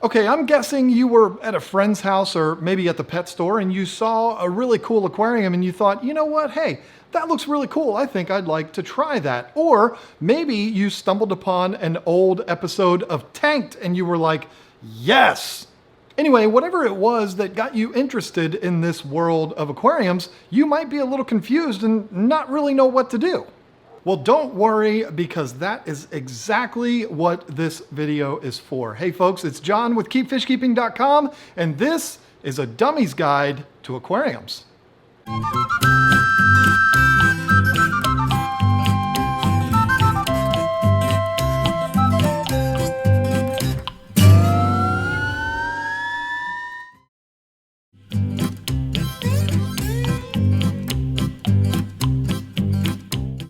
Okay, I'm guessing you were at a friend's house or maybe at the pet store and you saw a really cool aquarium and you thought, you know what, hey, that looks really cool. I think I'd like to try that. Or maybe you stumbled upon an old episode of Tanked and you were like, yes. Anyway, whatever it was that got you interested in this world of aquariums, you might be a little confused and not really know what to do. Well, don't worry, because that is exactly what this video is for. Hey folks, it's John with KeepFishKeeping.com, and this is a Dummies Guide to Aquariums.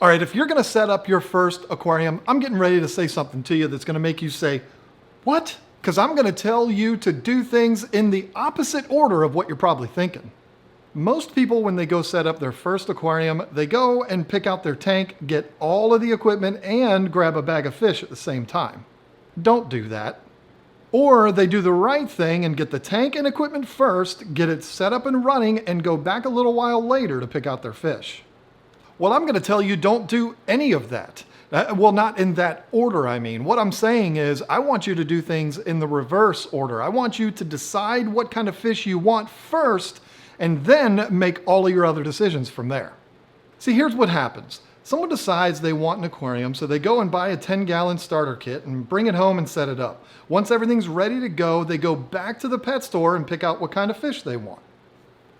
All right, if you're gonna set up your first aquarium, I'm getting ready to say something to you that's gonna make you say, what? Because I'm gonna tell you to do things in the opposite order of what you're probably thinking. Most people, when they go set up their first aquarium, they go and pick out their tank, get all of the equipment, and grab a bag of fish at the same time. Don't do that. Or they do the right thing and get the tank and equipment first, get it set up and running, and go back a little while later to pick out their fish. Well, I'm going to tell you don't do any of that. Well, not in that order, I mean. What I'm saying is I want you to do things in the reverse order. I want you to decide what kind of fish you want first and then make all of your other decisions from there. See, here's what happens. Someone decides they want an aquarium, so they go and buy a 10-gallon starter kit and bring it home and set it up. Once everything's ready to go, they go back to the pet store and pick out what kind of fish they want.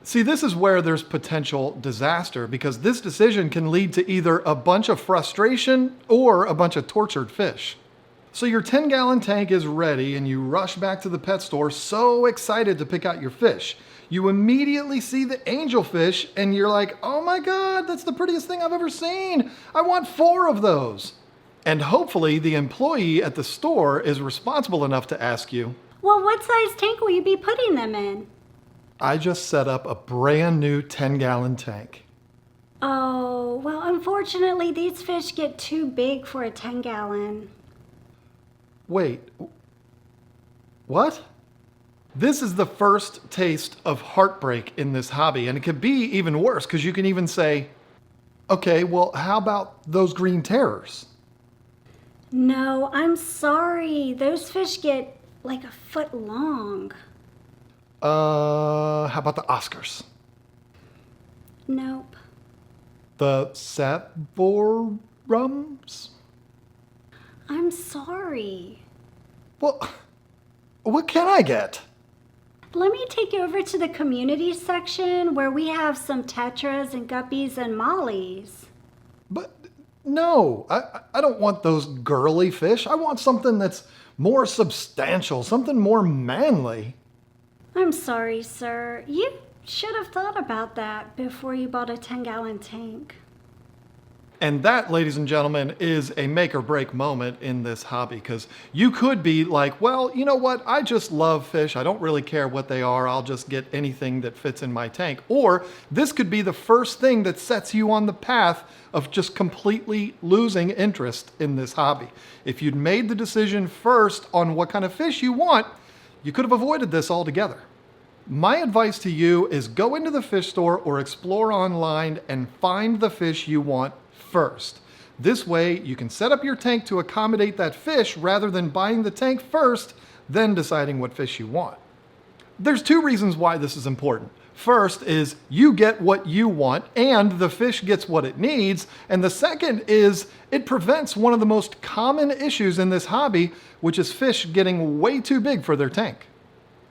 See, this is where there's potential disaster, because this decision can lead to either a bunch of frustration or a bunch of tortured fish. So your 10-gallon tank is ready and you rush back to the pet store so excited to pick out your fish. You immediately see the angelfish and you're like, oh my God, that's the prettiest thing I've ever seen. I want 4 of those. And hopefully the employee at the store is responsible enough to ask you, well, what size tank will you be putting them in? I just set up a brand new 10-gallon tank. Oh, well, unfortunately, these fish get too big for a 10-gallon. Wait, what? This is the first taste of heartbreak in this hobby, and it could be even worse, because you can even say, okay, well, how about those green terrors? No, I'm sorry. Those fish get like a foot long. How about the Oscars? Nope. The Satvorums? I'm sorry. Well, what can I get? Let me take you over to the community section where we have some tetras and guppies and mollies. But no, I don't want those girly fish. I want something that's more substantial, something more manly. I'm sorry, sir. You should have thought about that before you bought a 10-gallon tank. And that, ladies and gentlemen, is a make or break moment in this hobby, because you could be like, well, you know what? I just love fish. I don't really care what they are. I'll just get anything that fits in my tank. Or this could be the first thing that sets you on the path of just completely losing interest in this hobby. If you'd made the decision first on what kind of fish you want, you could have avoided this altogether. My advice to you is go into the fish store or explore online and find the fish you want first. This way you can set up your tank to accommodate that fish rather than buying the tank first, then deciding what fish you want. There's 2 reasons why this is important. First is you get what you want and the fish gets what it needs. And the second is it prevents one of the most common issues in this hobby, which is fish getting way too big for their tank.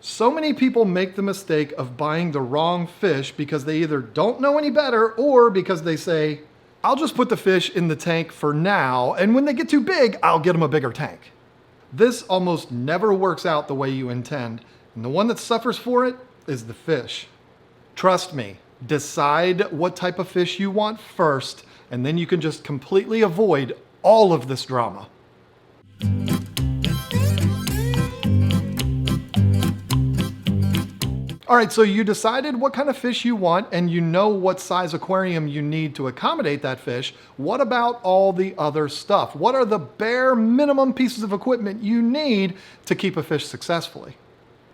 So many people make the mistake of buying the wrong fish because they either don't know any better or because they say, I'll just put the fish in the tank for now, and when they get too big, I'll get them a bigger tank. This almost never works out the way you intend, and the one that suffers for it is the fish. Trust me, decide what type of fish you want first, and then you can just completely avoid all of this drama. All right, so you decided what kind of fish you want and you know what size aquarium you need to accommodate that fish. What about all the other stuff? What are the bare minimum pieces of equipment you need to keep a fish successfully?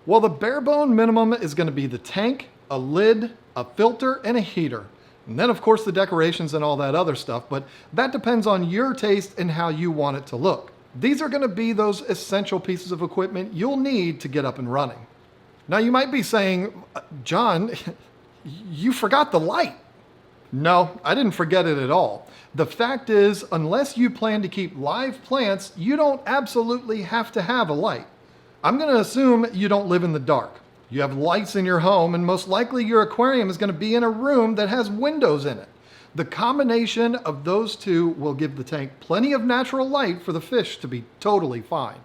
Well, the bare bone minimum is going to be the tank, a lid, a filter, and a heater. And then, of course, the decorations and all that other stuff, but that depends on your taste and how you want it to look. These are going to be those essential pieces of equipment you'll need to get up and running. Now, you might be saying, John, you forgot the light. No, I didn't forget it at all. The fact is, unless you plan to keep live plants, you don't absolutely have to have a light. I'm going to assume you don't live in the dark. You have lights in your home, and most likely your aquarium is going to be in a room that has windows in it. The combination of those two will give the tank plenty of natural light for the fish to be totally fine.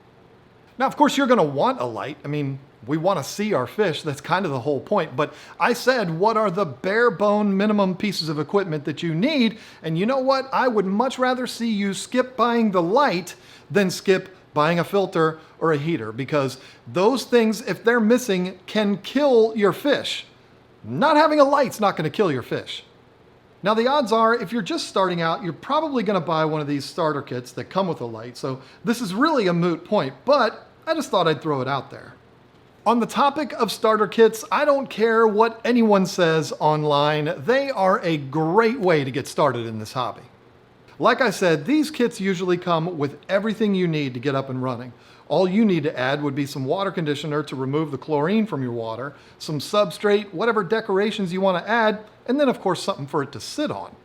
Now, of course, you're going to want a light. I mean, we want to see our fish. That's kind of the whole point. But I said, what are the bare bone minimum pieces of equipment that you need? And you know what? I would much rather see you skip buying the light than skip buying a filter or a heater, because those things, if they're missing, can kill your fish. Not having a light's not going to kill your fish. Now, the odds are, if you're just starting out, you're probably going to buy one of these starter kits that come with a light. So this is really a moot point, but I just thought I'd throw it out there. On the topic of starter kits, I don't care what anyone says online. They are a great way to get started in this hobby. Like I said, these kits usually come with everything you need to get up and running. All you need to add would be some water conditioner to remove the chlorine from your water, some substrate, whatever decorations you want to add, and then of course something for it to sit on.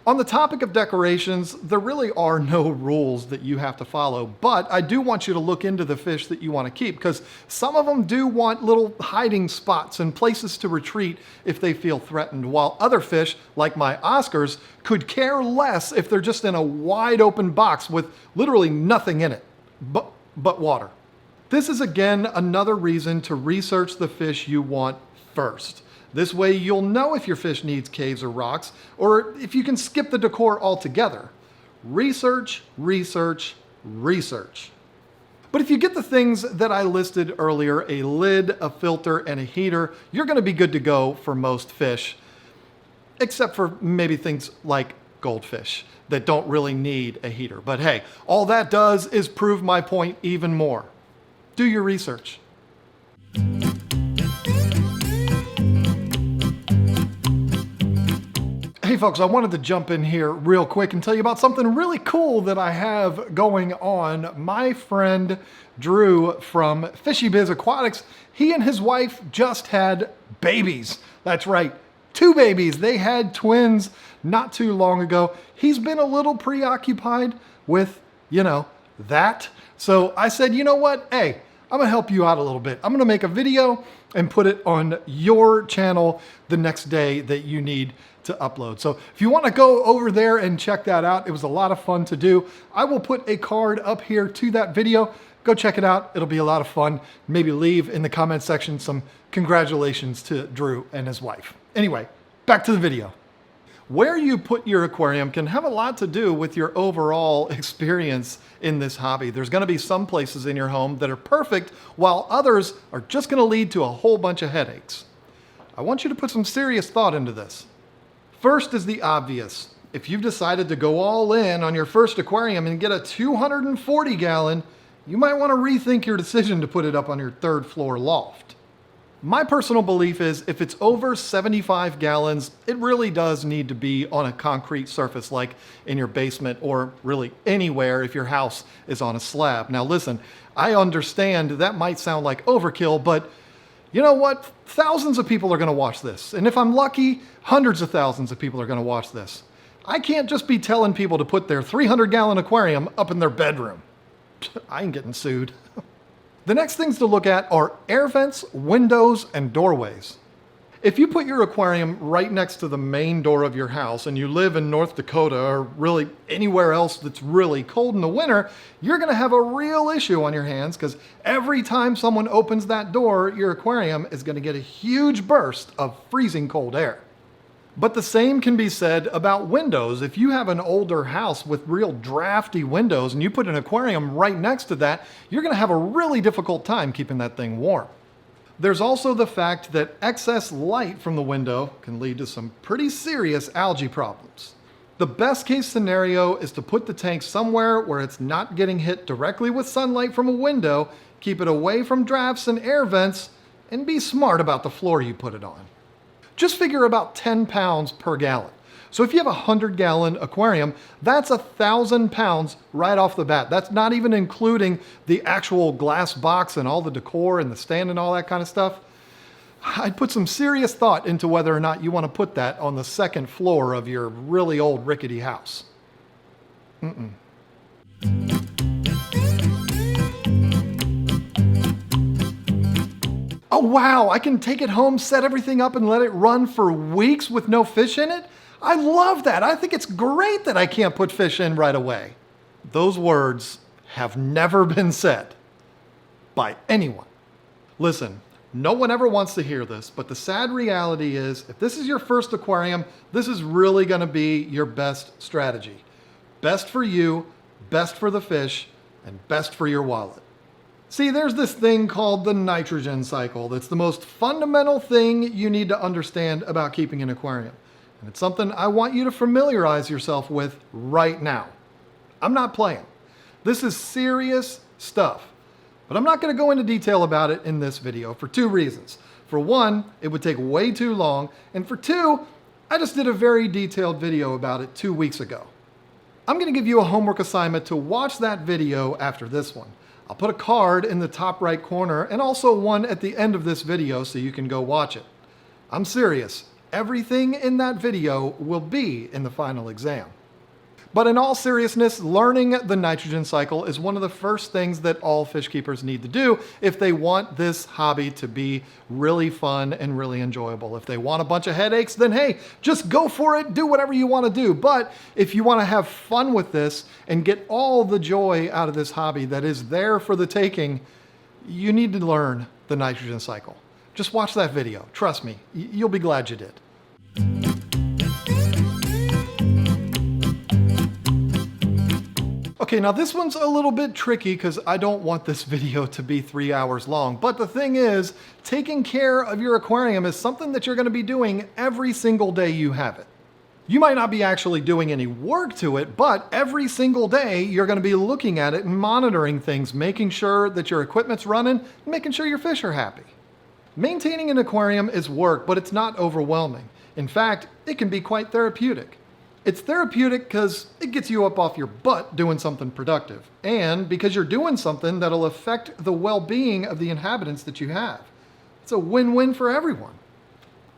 On the topic of decorations, there really are no rules that you have to follow, but I do want you to look into the fish that you want to keep, because some of them do want little hiding spots and places to retreat if they feel threatened, while other fish, like my Oscars, could care less if they're just in a wide open box with literally nothing in it but water. This is again another reason to research the fish you want first. This way you'll know if your fish needs caves or rocks, or if you can skip the decor altogether. Research, research, research. But if you get the things that I listed earlier, a lid, a filter, and a heater, you're going to be good to go for most fish, except for maybe things like goldfish that don't really need a heater. But hey, all that does is prove my point even more. Do your research. Hey folks, I wanted to jump in here real quick and tell you about something really cool that I have going on. My friend Drew from FishyBizzAquatics, he and his wife just had babies. That's right, 2 babies. They had twins not too long ago. He's been a little preoccupied with, that. So I said, you know what? Hey, I'm gonna help you out a little bit. I'm gonna make a video and put it on your channel the next day that you need to upload. So if you want to go over there and check that out, it was a lot of fun to do. I will put a card up here to that video. Go check it out. It'll be a lot of fun. Maybe leave in the comment section some congratulations to Drew and his wife. Anyway, back to the video. Where you put your aquarium can have a lot to do with your overall experience in this hobby. There's going to be some places in your home that are perfect, while others are just going to lead to a whole bunch of headaches. I want you to put some serious thought into this. First is the obvious. If you've decided to go all in on your first aquarium and get a 240 gallon, you might want to rethink your decision to put it up on your 3rd floor loft. My personal belief is if it's over 75 gallons, it really does need to be on a concrete surface like in your basement or really anywhere if your house is on a slab. Now listen, I understand that might sound like overkill, but you know what? Thousands of people are going to watch this. And if I'm lucky, hundreds of thousands of people are going to watch this. I can't just be telling people to put their 300-gallon aquarium up in their bedroom. I ain't getting sued. The next things to look at are air vents, windows, and doorways. If you put your aquarium right next to the main door of your house and you live in North Dakota or really anywhere else that's really cold in the winter, you're going to have a real issue on your hands, because every time someone opens that door, your aquarium is going to get a huge burst of freezing cold air. But the same can be said about windows. If you have an older house with real drafty windows and you put an aquarium right next to that, you're going to have a really difficult time keeping that thing warm. There's also the fact that excess light from the window can lead to some pretty serious algae problems. The best case scenario is to put the tank somewhere where it's not getting hit directly with sunlight from a window, keep it away from drafts and air vents, and be smart about the floor you put it on. Just figure about 10 pounds per gallon. So if you have a 100-gallon aquarium, that's 1,000 pounds right off the bat. That's not even including the actual glass box and all the decor and the stand and all that kind of stuff. I'd put some serious thought into whether or not you want to put that on the second floor of your really old rickety house. Oh wow, I can take it home, set everything up, and let it run for weeks with no fish in it? I love that. I think it's great that I can't put fish in right away. Those words have never been said by anyone. Listen, no one ever wants to hear this, but the sad reality is, if this is your first aquarium, this is really going to be your best strategy. Best for you, best for the fish, and best for your wallet. See, there's this thing called the nitrogen cycle that's the most fundamental thing you need to understand about keeping an aquarium. And it's something I want you to familiarize yourself with right now. I'm not playing. This is serious stuff. But I'm not going to go into detail about it in this video for two reasons. For one, it would take way too long. And for two, I just did a very detailed video about it 2 weeks ago. I'm going to give you a homework assignment to watch that video after this one. I'll put a card in the top right corner and also one at the end of this video so you can go watch it. I'm serious. Everything in that video will be in the final exam. But in all seriousness, learning the nitrogen cycle is one of the first things that all fish keepers need to do if they want this hobby to be really fun and really enjoyable. If they want a bunch of headaches, then hey, just go for it, do whatever you want to do. But if you want to have fun with this and get all the joy out of this hobby that is there for the taking, you need to learn the nitrogen cycle. Just watch that video. Trust me, you'll be glad you did. Okay, now this one's a little bit tricky because I don't want this video to be 3 hours long. But the thing is, taking care of your aquarium is something that you're going to be doing every single day you have it. You might not be actually doing any work to it, but every single day you're going to be looking at it and monitoring things, making sure that your equipment's running, and making sure your fish are happy. Maintaining an aquarium is work, but it's not overwhelming. In fact, it can be quite therapeutic. It's therapeutic because it gets you up off your butt doing something productive, and because you're doing something that'll affect the well-being of the inhabitants that you have. It's a win-win for everyone.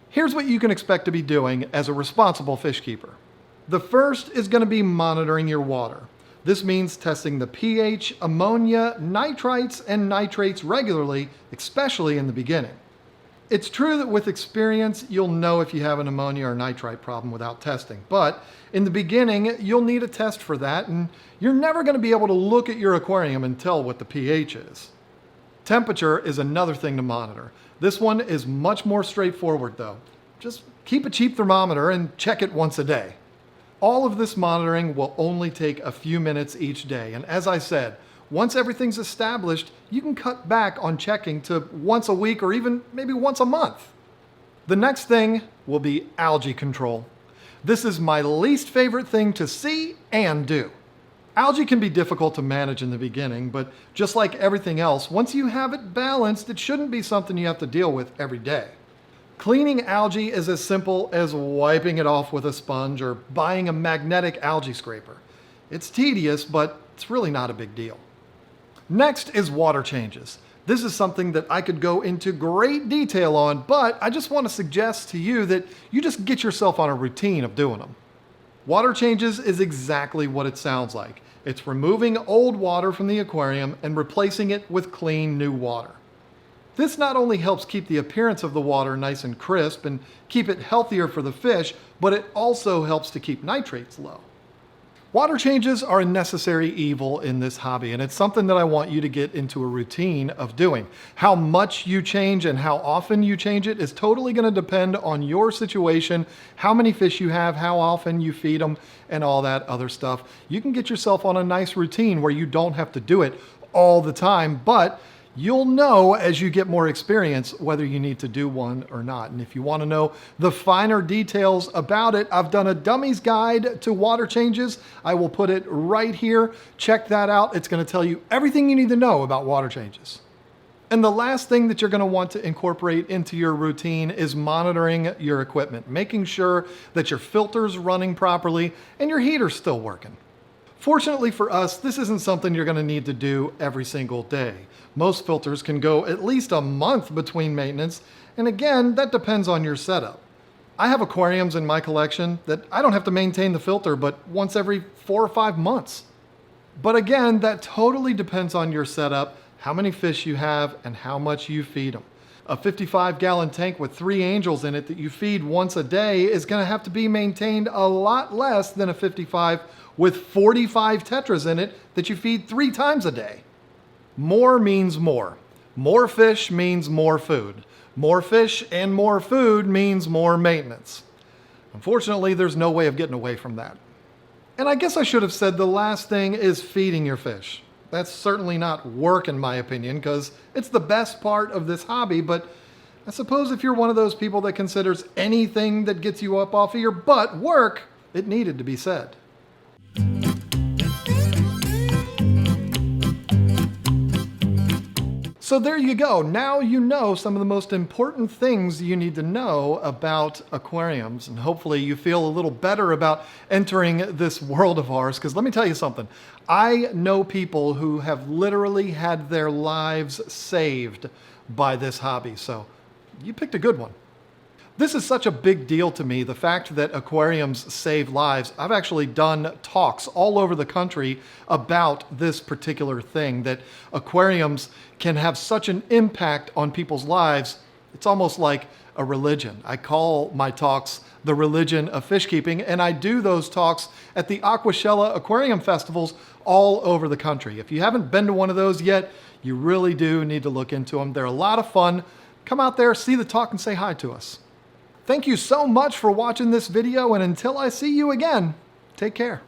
Here's what you can expect to be doing as a responsible fish keeper. The first is going to be monitoring your water. This means testing the pH, ammonia, nitrites, and nitrates regularly, especially in the beginning. It's true that with experience, you'll know if you have an ammonia or nitrite problem without testing, but in the beginning, you'll need a test for that, and you're never going to be able to look at your aquarium and tell what the pH is. Temperature is another thing to monitor. This one is much more straightforward though. Just keep a cheap thermometer and check it once a day. All of this monitoring will only take a few minutes each day, and as I said, once everything's established, you can cut back on checking to once a week or even maybe once a month. The next thing will be algae control. This is my least favorite thing to see and do. Algae can be difficult to manage in the beginning, but just like everything else, once you have it balanced, it shouldn't be something you have to deal with every day. Cleaning algae is as simple as wiping it off with a sponge or buying a magnetic algae scraper. It's tedious, but it's really not a big deal. Next is water changes. This is something that I could go into great detail on, but I just want to suggest to you that you just get yourself on a routine of doing them. Water changes is exactly what it sounds like. It's removing old water from the aquarium and replacing it with clean new water. This not only helps keep the appearance of the water nice and crisp and keep it healthier for the fish, but it also helps to keep nitrates low. Water changes are a necessary evil in this hobby, and it's something that I want you to get into a routine of doing. How much you change and how often you change it is totally going to depend on your situation, how many fish you have, how often you feed them, and all that other stuff. You can get yourself on a nice routine where you don't have to do it all the time, but You'll know as you get more experience whether you need to do one or not. And if you want to know the finer details about it, I've done a Dummies guide to water changes. I will put it right here. Check that out. It's going to tell you everything you need to know about water changes. And the last thing that you're going to want to incorporate into your routine is monitoring your equipment, making sure that your filter's running properly and your heater's still working. Fortunately for us, this isn't something you're going to need to do every single day. Most filters can go at least a month between maintenance, and again, that depends on your setup. I have aquariums in my collection that I don't have to maintain the filter but once every 4 or 5 months. But again, that totally depends on your setup, how many fish you have, and how much you feed them. A 55-gallon tank with 3 angels in it that you feed once a day is going to have to be maintained a lot less than a 55 with 45 tetras in it that you feed 3 times a day. More means more. More fish means more food. More fish and more food means more maintenance. Unfortunately, there's no way of getting away from that. And I guess I should have said the last thing is feeding your fish. That's certainly not work in my opinion, because it's the best part of this hobby, but I suppose if you're one of those people that considers anything that gets you up off of your butt work, it needed to be said. So there you go. Now you know some of the most important things you need to know about aquariums, and hopefully you feel a little better about entering this world of ours, because let me tell you something. I know people who have literally had their lives saved by this hobby, so you picked a good one. This is such a big deal to me, the fact that aquariums save lives. I've actually done talks all over the country about this particular thing, that aquariums can have such an impact on people's lives. It's almost like a religion. I call my talks the religion of fish keeping, and I do those talks at the Aquashella aquarium festivals all over the country. If you haven't been to one of those yet, you really do need to look into them. They're a lot of fun. Come out there, see the talk, and say hi to us. Thank you so much for watching this video, and until I see you again, take care.